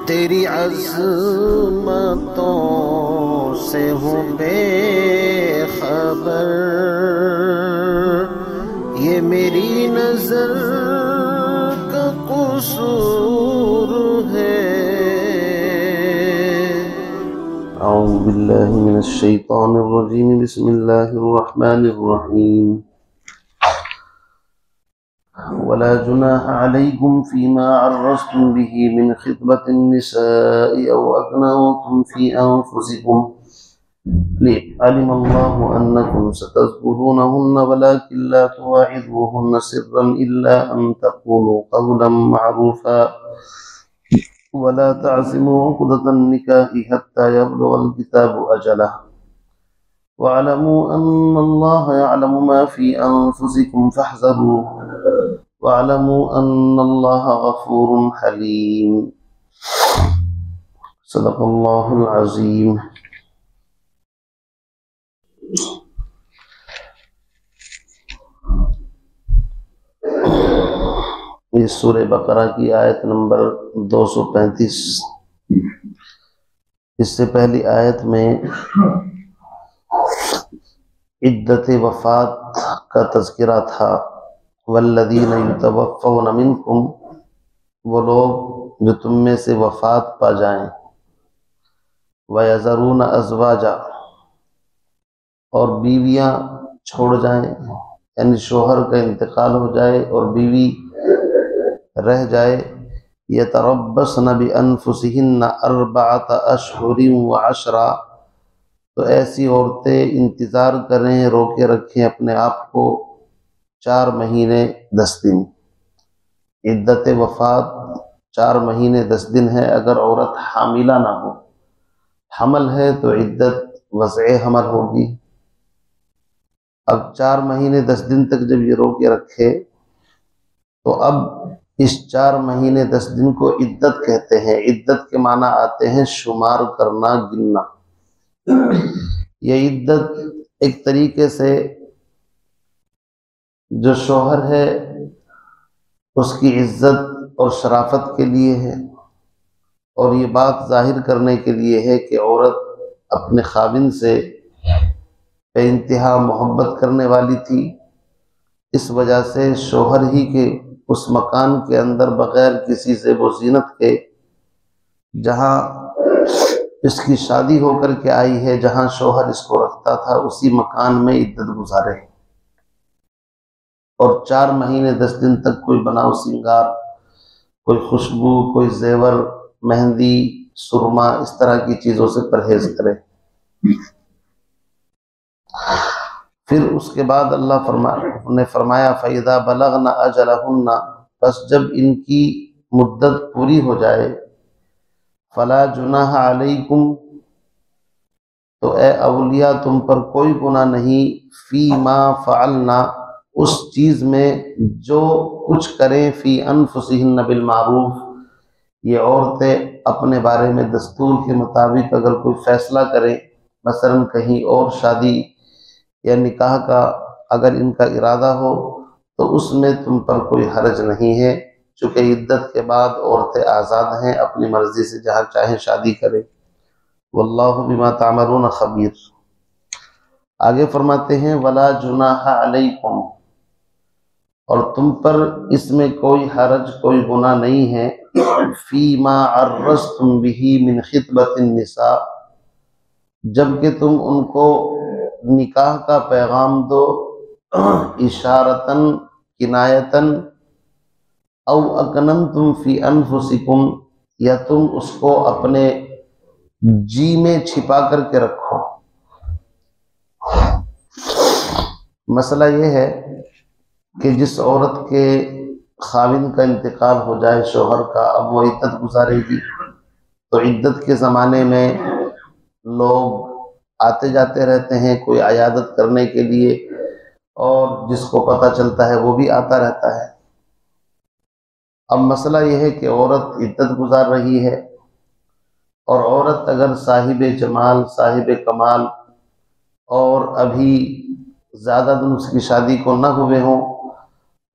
تیری عظمتوں سے ہوں بے خبر، یہ میری نظر کا قصور ہے۔ اعوذ باللہ من الشیطان الرجیم، بسم اللہ الرحمن الرحیم۔ ولا جناح عليكم فيما عرضتم به من خطبة النساء أو أكننتم في أنفسكم، علم الله أنكم ستذكرونهن ولكن لا تواعدوهن سرا إلا أن تقولوا قولا معروفا ولا تعزموا عقدة النكاح حتى يبلغ الكتاب أجله واعلموا أن الله يعلم ما في أنفسكم فاحذروه واعلموا أن الله غفور حليم۔ صدق اللہ العظیم۔ یہ سورہ بقرہ کی آیت نمبر 235۔ اس سے پہلی آیت میں عدت وفات کا تذکرہ تھا۔ والذین یتوفون منکم، وہ لوگ جو تم میں سے وفات پا جائیں، ویذرون ازواجا، اور بیویاں چھوڑ جائیں، یعنی شوہر کا انتقال ہو جائے اور بیوی رہ جائے، یتربصن بانفسہن اربعۃ اشہر وعشرا، تو ایسی عورتیں انتظار کریں، روکے رکھیں اپنے آپ کو 4 مہینے 10 دن۔ عدت وفات 4 مہینے 10 دن ہے اگر عورت حاملہ نہ ہو۔ حمل ہے تو عدت وضع حمل ہوگی۔ اب 4 مہینے 10 دن تک جب یہ روکے رکھے تو اب اس 4 مہینے 10 دن کو عدت کہتے ہیں۔ عدت کے معنی آتے ہیں شمار کرنا، گننا۔ یہ عدت ایک طریقے سے جو شوہر ہے اس کی عزت اور شرافت کے لیے ہے، اور یہ بات ظاہر کرنے کے لیے ہے کہ عورت اپنے خاوند سے بے انتہا محبت کرنے والی تھی، اس وجہ سے شوہر ہی کے اس مکان کے اندر بغیر کسی زیب و زینت کے جہاں اس کی شادی ہو کر کے آئی ہے، جہاں شوہر اس کو رکھتا تھا، اسی مکان میں عدت گزارے، اور 4 مہینے 10 دن تک کوئی بناؤ سنگار، کوئی خوشبو، کوئی زیور، مہندی، سرما، اس طرح کی چیزوں سے پرہیز کرے۔ پھر اس کے بعد اللہ نے فرمایا فَإِذَا بَلَغْنَ أَجَلَهُنَّ، بس جب ان کی مدت پوری ہو جائے، فَلَا جُنَاحَ عَلَيْكُمْ، تو اے اولیاء تم پر کوئی گناہ نہیں، فی ما فعلنا، اس چیز میں جو کچھ کریں، فی انفسہن بالمعروف، یہ عورتیں اپنے بارے میں دستور کے مطابق اگر کوئی فیصلہ کریں، مثلا کہیں اور شادی یا نکاح کا اگر ان کا ارادہ ہو تو اس میں تم پر کوئی حرج نہیں ہے، چونکہ عدت کے بعد عورتیں آزاد ہیں، اپنی مرضی سے جہاں چاہیں شادی کریں۔ واللہ بما تعملون خبیر۔ آگے فرماتے ہیں ولا جناح علیکم، اور تم پر اس میں کوئی حرج، کوئی گناہ نہیں ہے، فیما عرضتم بہ من خطبۃ النساء، جب کہ تم ان کو نکاح کا پیغام دو، اشارتاً، کنایتاً، او اکننتم فی انفسکم، یا تم اس کو اپنے جی میں چھپا کر کے رکھو۔ مسئلہ یہ ہے کہ جس عورت کے خاوند کا انتقال ہو جائے، شوہر کا، اب وہ عدت گزارے گی، تو عدت کے زمانے میں لوگ آتے جاتے رہتے ہیں، کوئی عیادت کرنے کے لیے، اور جس کو پتہ چلتا ہے وہ بھی آتا رہتا ہے۔ اب مسئلہ یہ ہے کہ عورت عدت گزار رہی ہے، اور عورت اگر صاحب جمال، صاحب کمال، اور ابھی زیادہ دن اس کی شادی کو نہ ہوئے ہوں،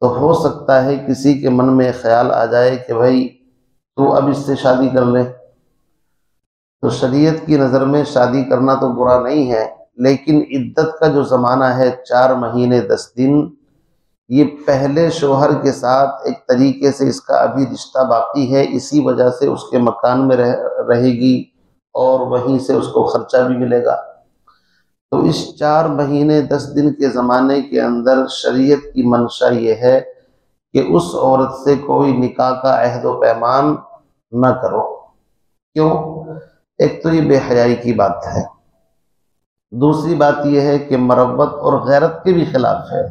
تو ہو سکتا ہے کسی کے من میں خیال آ جائے کہ بھائی تو اب اس سے شادی کر لے، تو شریعت کی نظر میں شادی کرنا تو برا نہیں ہے، لیکن عدت کا جو زمانہ ہے 4 مہینے 10 دن، یہ پہلے شوہر کے ساتھ ایک طریقے سے اس کا ابھی رشتہ باقی ہے، اسی وجہ سے اس کے مکان میں رہے گی اور وہیں سے اس کو خرچہ بھی ملے گا۔ تو اس 4 مہینے 10 دن کے زمانے کے اندر شریعت کی منشا یہ ہے کہ اس عورت سے کوئی نکاح کا عہد و پیمان نہ کرو۔ کیوں؟ ایک تو یہ بے حیائی کی بات ہے، دوسری بات یہ ہے کہ مروت اور غیرت کے بھی خلاف ہے۔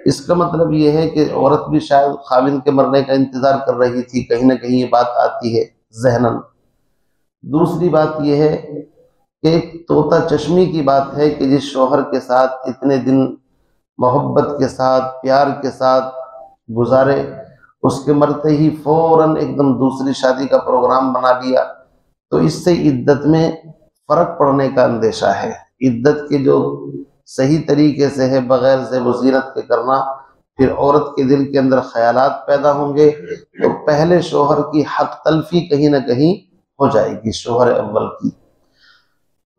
اس کا مطلب یہ ہے کہ عورت بھی شاید خاوند کے مرنے کا انتظار کر رہی تھی، کہیں نہ کہیں یہ بات آتی ہے ذہناً۔ دوسری بات یہ ہے کہ ایک طوطا چشمی کی بات ہے کہ جس شوہر کے ساتھ اتنے دن محبت کے ساتھ پیار کے ساتھ گزارے، اس کے مرتے ہی فوراً ایک دم دوسری شادی کا پروگرام بنا لیا، تو اس سے عدت میں فرق پڑنے کا اندیشہ ہے۔ عدت کے جو صحیح طریقے سے ہے بغیر زیب و زینت کے کرنا، پھر عورت کے دل کے اندر خیالات پیدا ہوں گے، تو پہلے شوہر کی حق تلفی کہیں نہ کہیں ہو جائے گی، شوہر اول کی۔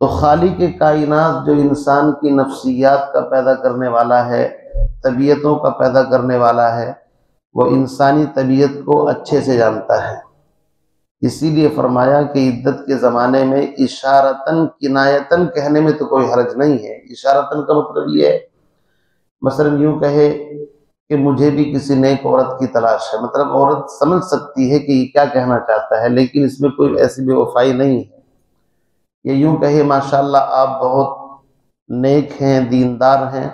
تو خالق کائنات جو انسان کی نفسیات کا پیدا کرنے والا ہے، طبیعتوں کا پیدا کرنے والا ہے، وہ انسانی طبیعت کو اچھے سے جانتا ہے۔ اسی لیے فرمایا کہ عدت کے زمانے میں اشارتاً کنایتاً کہنے میں تو کوئی حرج نہیں ہے۔ اشارتاً کا مطلب یہ ہے، مثلا یوں کہے کہ مجھے بھی کسی نیک عورت کی تلاش ہے، مطلب عورت سمجھ سکتی ہے کہ یہ کیا کہنا چاہتا ہے، لیکن اس میں کوئی ایسی بے وفائی نہیں ہے۔ یہ یوں کہے ماشاءاللہ آپ بہت نیک ہیں، دیندار ہیں،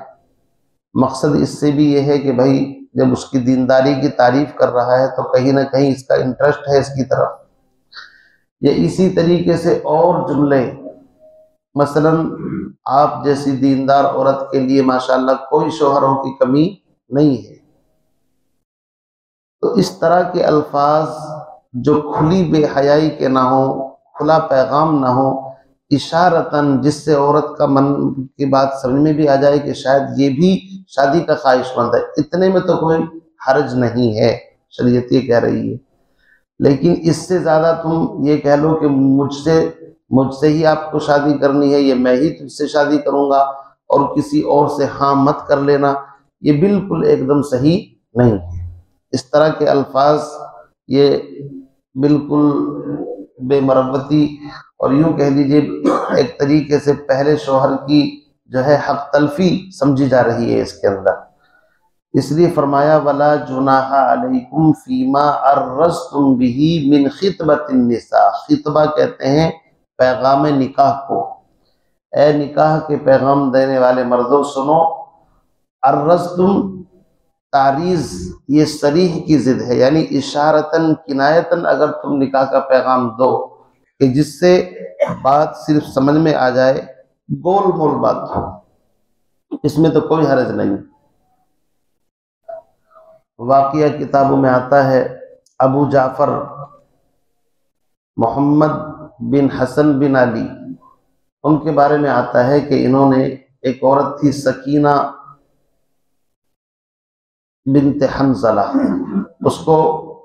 مقصد اس سے بھی یہ ہے کہ بھائی جب اس کی دینداری کی تعریف کر رہا ہے تو کہیں نہ کہیں اس کا انٹرسٹ ہے اس کی طرف۔ یا اسی طریقے سے اور جملے، مثلا آپ جیسی دیندار عورت کے لیے ماشاءاللہ کوئی شوہروں کی کمی نہیں ہے۔ تو اس طرح کے الفاظ جو کھلی بے حیائی کے نہ ہو، کھلا پیغام نہ ہو، اشارتاً جس سے عورت کا من کی بات سمجھ میں بھی آ جائے کہ شاید یہ بھی شادی کا خواہش مند ہے، اتنے میں تو کوئی حرج نہیں ہے، شریعت یہ کہہ رہی ہے۔ لیکن اس سے زیادہ تم یہ کہہ لو کہ مجھ سے ہی آپ کو شادی کرنی ہے، یہ میں ہی تجھ سے شادی کروں گا اور کسی اور سے ہاں مت کر لینا، یہ بالکل ایک دم صحیح نہیں ہے۔ اس طرح کے الفاظ یہ بالکل بے مروتی اور یوں کہہ لیجیے ایک طریقے سے پہلے شوہر کی جو ہے حق تلفی سمجھی جا رہی ہے اس کے اندر۔ اس لیے فرمایا وَلَا جُنَاحَ عَلَيْكُمْ فِيمَا عَرَّضْتُمْ بِهِ مِنْ خِطْبَةِ النِّسَاء۔ خطبہ کہتے ہیں پیغام نکاح کو۔ اے نکاح کے پیغام دینے والے مردوں سنو، عرضتم تعریض یہ صریح کی ضد ہے، یعنی اشارتاً کنایتاً اگر تم نکاح کا پیغام دو کہ جس سے بات صرف سمجھ میں آ جائے، گول مول بات ہو، اس میں تو کوئی حرج نہیں۔ واقعہ کتابوں میں آتا ہے، ابو جعفر محمد بن حسن بن علی، ان کے بارے میں آتا ہے کہ انہوں نے ایک عورت تھی سکینہ بنت حنظلہ، اس کو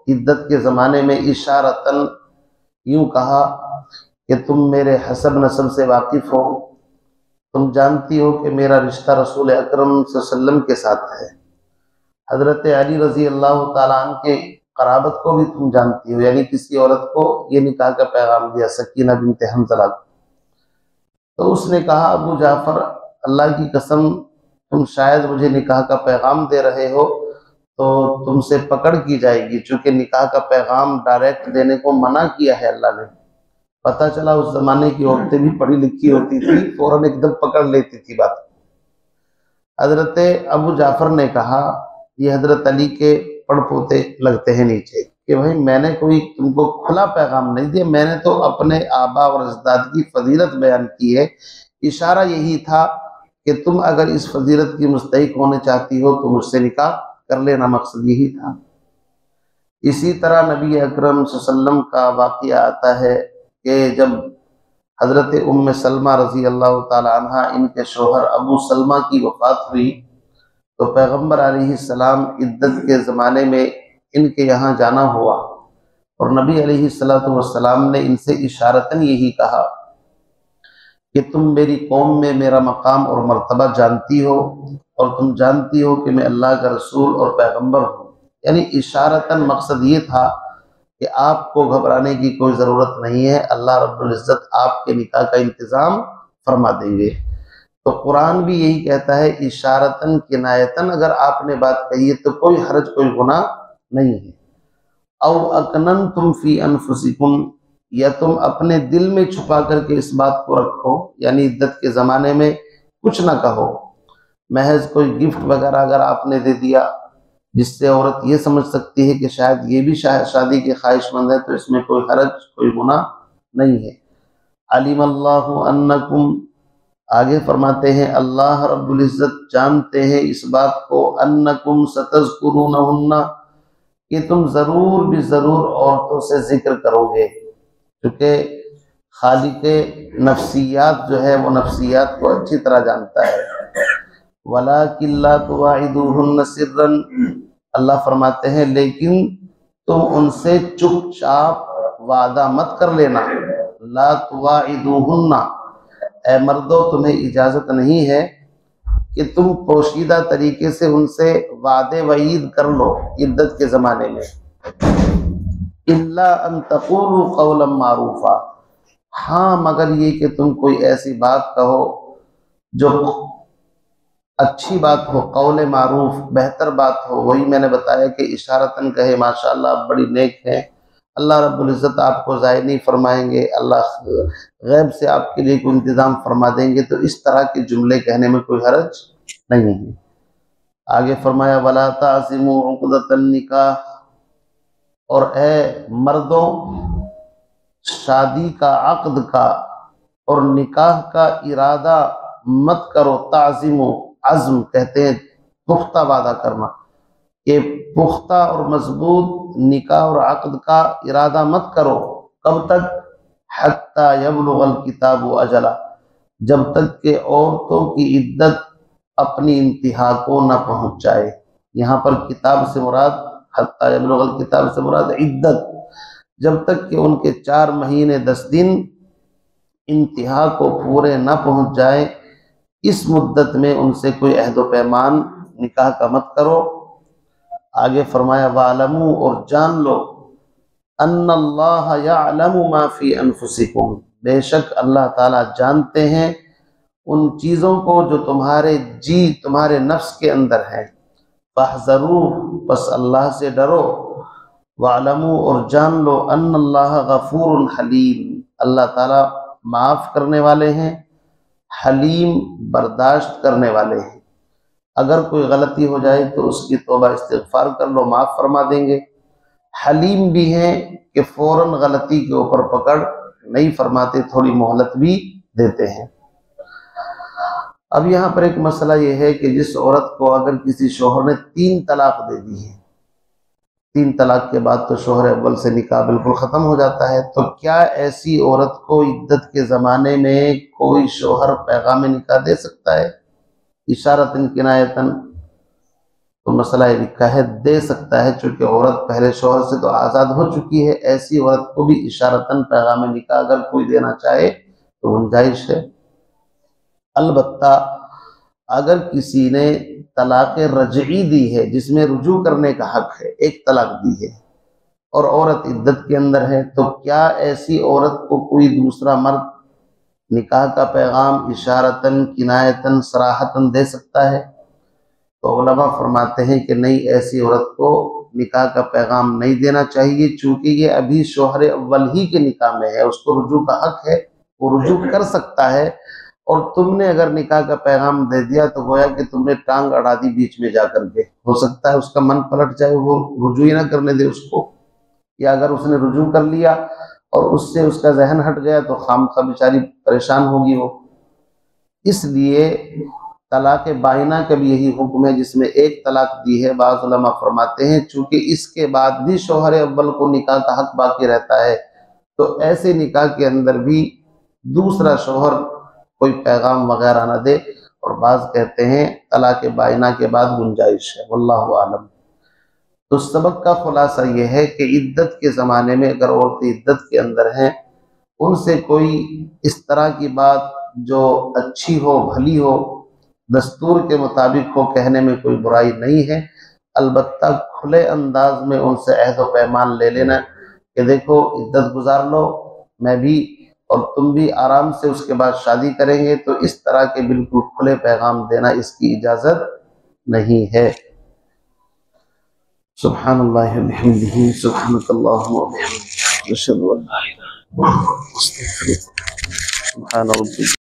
عدت کے زمانے میں اشارتاً یوں کہا کہ تم میرے حسب نسب سے واقف ہو، تم جانتی ہو کہ میرا رشتہ رسول اکرم صلی اللہ علیہ وسلم کے ساتھ ہے، حضرت علی رضی اللہ تعالیٰ عنہ کے قرابت کو بھی تم جانتی ہو، یعنی کسی عورت کو یہ نکاح کا پیغام دیا سکینہ بنت حنظلہ کو۔ تو اس نے کہا ابو جعفر اللہ کی قسم تم شاید مجھے نکاح کا پیغام دے رہے ہو تو تم سے پکڑ کی جائے گی، چونکہ نکاح کا پیغام ڈائریکٹ دینے کو منع کیا ہے اللہ نے۔ پتہ چلا اس زمانے کی عورتیں بھی پڑھی لکھی ہوتی تھی، فوراً ایک دم پکڑ لیتی تھی بات۔ حضرت ابو جعفر نے کہا، یہ حضرت علی کے پڑ پوتے لگتے ہیں نیچے، کہ بھائی میں نے کوئی تم کو کھلا پیغام نہیں دیا، میں نے تو اپنے آبا اور اجداد کی فضیلت بیان کی ہے، اشارہ یہی تھا کہ تم اگر اس فضیلت کی مستحق ہونے چاہتی ہو تو مجھ سے نکاح کر لینا، مقصد یہی تھا۔ اسی طرح نبی اکرم صلی اللہ علیہ وسلم کا واقعہ آتا ہے کہ جب حضرت ام سلمہ رضی اللہ تعالی عنہ ان کے شوہر ابو سلمہ کی وفات ہوئی تو پیغمبر علیہ السلام عدت کے زمانے میں ان کے یہاں جانا ہوا، اور نبی علیہ الصلوۃ والسلام نے ان سے اشارتاً یہی کہا کہ تم میری قوم میں میرا مقام اور مرتبہ جانتی ہو، اور تم جانتی ہو کہ میں اللہ کا رسول اور پیغمبر ہوں۔ یعنی اشارتاً مقصد یہ تھا کہ آپ کو گھبرانے کی کوئی ضرورت نہیں ہے، اللہ رب العزت آپ کے نکاح کا انتظام فرما دیں گے۔ تو قرآن بھی یہی کہتا ہے اشارتاً کنایتاً اگر آپ نے بات کہی ہے تو کوئی حرج، کوئی گناہ نہیں ہے۔ او اکننتم فی انفسکم، یا تم اپنے دل میں چھپا کر کے اس بات کو رکھو، یعنی عدت کے زمانے میں کچھ نہ کہو، محض کوئی گفٹ وغیرہ اگر آپ نے دے دیا جس سے عورت یہ سمجھ سکتی ہے کہ شاید یہ بھی شادی کے خواہش مند ہے، تو اس میں کوئی حرج، کوئی گناہ نہیں ہے۔ علم اللہ انکم، آگے فرماتے ہیں اللہ رب العزت جانتے ہیں اس بات کو، انکم ستذکرونہن، کہ تم ضرور بھی ضرور عورتوں سے ذکر کرو گے، کیونکہ خالق نفسیات جو ہے وہ نفسیات کو اچھی طرح جانتا ہے۔ وَلَٰكِن لَا تُوَاعِدُوهُنَّ سِرًّا، اللہ فرماتے ہیں لیکن تم ان سے چپ چاپ وعدہ مت کر لینا۔ لا تُوَاعِدُوهُنَّ، اے مردو تمہیں اجازت نہیں ہے کہ تم پوشیدہ طریقے سے ان سے وعدے وعید کر لو عدت کے زمانے میں، الا ان تقولوا قولا معروفا، ہاں مگر یہ کہ تم کوئی ایسی بات کہو جو اچھی بات ہو، قول معروف، بہتر بات ہو۔ وہی میں نے بتایا کہ اشارتاً کہے ماشاءاللہ آپ بڑی نیک ہیں، اللہ رب العزت آپ کو ضائع نہیں فرمائیں گے، اللہ غیب سے آپ کے لیے کوئی انتظام فرما دیں گے، تو اس طرح کے جملے کہنے میں کوئی حرج نہیں ہے۔ آگے فرمایا وَلَا تَعْزِمُوا عُقْدَةَ النِّکَاحِ، اور اے مردوں شادی کا، عقد کا اور نکاح کا ارادہ مت کرو۔ تعظیم، عزم کہتے ہیں پختہ وعدہ کرنا، کہ پختہ اور مضبوط نکاح اور عقد کا ارادہ مت کرو۔ کب تک؟ حتیٰ یبلغ الکتاب اجلہ، جب تک کہ عورتوں کی عدت اپنی انتہا کو نہ پہنچ جائے۔ یہاں پر کتاب سے مراد، حتیٰ یبلغ الکتاب سے مراد عدت، جب تک کہ ان کے 4 مہینے 10 دن انتہا کو پورے نہ پہنچ جائے، اس مدت میں ان سے کوئی عہد و پیمان نکاح کا مت کرو۔ آگے فرمایا وَاعْلَمُوا، اور جان لو، ان اللہ یعلم ما فی انفسکم، بے شک اللہ تعالیٰ جانتے ہیں ان چیزوں کو جو تمہارے جی، تمہارے نفس کے اندر ہیں۔ فاحذروہ، بس اللہ سے ڈرو۔ وَاعْلَمُوا، اور جان لو، ان اللہ غفور حلیم، اللہ تعالیٰ معاف کرنے والے ہیں، حلیم برداشت کرنے والے ہیں۔ اگر کوئی غلطی ہو جائے تو اس کی توبہ استغفار کر لو، معاف فرما دیں گے۔ حلیم بھی ہیں کہ فوراً غلطی کے اوپر پکڑ نہیں فرماتے، تھوڑی مہلت بھی دیتے ہیں۔ اب یہاں پر ایک مسئلہ یہ ہے کہ جس عورت کو اگر کسی شوہر نے 3 طلاق دے دی ہے، 3 طلاق کے بعد تو شوہر اول سے نکاح بالکل ختم ہو جاتا ہے، تو کیا ایسی عورت کو عدت کے زمانے میں کوئی شوہر پیغام نکاح دے سکتا ہے؟ اشارتاً کنایتاً، تو مسئلہ یہ لکھا ہے دے سکتا ہے، چونکہ عورت پہلے شوہر سے تو آزاد ہو چکی ہے، ایسی عورت کو بھی اشارتاً پیغام نکاح اگر کوئی دینا چاہے تو گنجائش ہے۔ البتہ اگر کسی نے طلاق رجعی دی ہے، جس میں رجوع کرنے کا حق ہے، ایک طلاق دی ہے اور عورت عدت کے اندر ہے، تو کیا ایسی عورت کو کوئی دوسرا مرد نکاح کا پیغام اشارتاً کنایتاً صراحتاً دے سکتا ہے؟ تو علماء فرماتے ہیں کہ نہیں، ایسی عورت کو نکاح کا پیغام نہیں دینا چاہیے، چونکہ یہ ابھی شوہر اول ہی کے نکاح میں ہے، اس کو رجوع کا حق ہے، وہ رجوع کر سکتا ہے، اور تم نے اگر نکاح کا پیغام دے دیا تو گویا کہ تم نے ٹانگ اڑا دی بیچ میں جا کر کے، ہو سکتا ہے اس کا من پلٹ جائے، وہ رجوع ہی نہ کرنے دے اس کو، یا اگر اس نے رجوع کر لیا اور اس سے اس کا ذہن ہٹ گیا تو خامخواہ بیچاری پریشان ہوگی وہ۔ اس لیے طلاق بائنہ کا بھی یہی حکم ہے، جس میں ایک طلاق دی ہے۔ بعض علماء فرماتے ہیں چونکہ اس کے بعد بھی شوہر اول کو نکاح کا حق باقی رہتا ہے، تو ایسے نکاح کے اندر بھی دوسرا شوہر کوئی پیغام وغیرہ نہ دے، اور بعض کہتے ہیں طلاق بائنہ کے بعد گنجائش ہے، واللہ عالم۔ تو سبق کا خلاصہ یہ ہے کہ عدت کے زمانے میں اگر عورتیں عدت کے اندر ہیں، ان سے کوئی اس طرح کی بات جو اچھی ہو، بھلی ہو، دستور کے مطابق ہو، کہنے میں کوئی برائی نہیں ہے، البتہ کھلے انداز میں ان سے عہد و پیمان لے لینا کہ دیکھو عدت گزار لو، میں بھی اور تم بھی آرام سے اس کے بعد شادی کریں گے، تو اس طرح کے بالکل کھلے پیغام دینا اس کی اجازت نہیں ہے۔ سبحان اللہ و بحمدہ، سبحانک اللہم و بحمدک، اشہد ان لا الہ الا انت، استغفرک، سبحان ربک۔